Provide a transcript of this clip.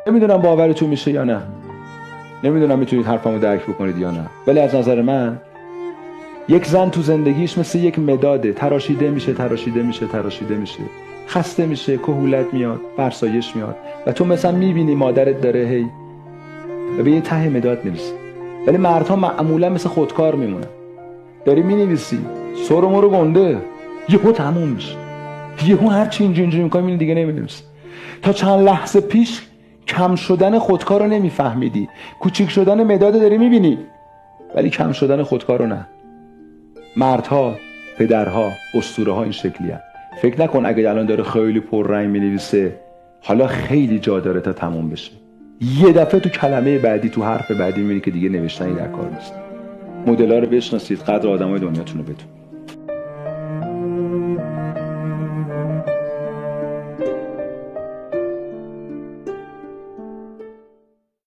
نمیدونم باورتون میشه یا نه، نمیدونم میتونید حرفمو درک بکنید یا نه، ولی از نظر من یک زن تو زندگیش مثل یک مداده، تراشیده میشه تراشیده میشه تراشیده میشه، خسته میشه، کهولت میاد، فرسایش میاد و تو مثلا میبینی مادرت داره هی و به یه ته مداد میرسه. ولی مردها معمولا مثل خودکار میمونن، داری مینویسی سر و مرو گنده، یهو تموم میشه، یهو هر چی اینجوری میکنی میبینی دیگه نمی‌نویسی. تا چند لحظه پیش کم شدن خودکار رو نمیفهمیدی، کوچیک شدن مداد داری میبینی، ولی کم شدن خودکار رو نه. مردها، پدرها، اسطوره ها این شکلی هست. فکر نکن اگه الان داره خیلی پررنگ مینویسه حالا خیلی جا داره تا تموم بشه، یه دفعه تو کلمه بعدی، تو حرف بعدی میبینی که دیگه نوشتنی در کار نیست. مدل‌ها رو بشناسید، قدر آدمای دنیاتون رو بدونید.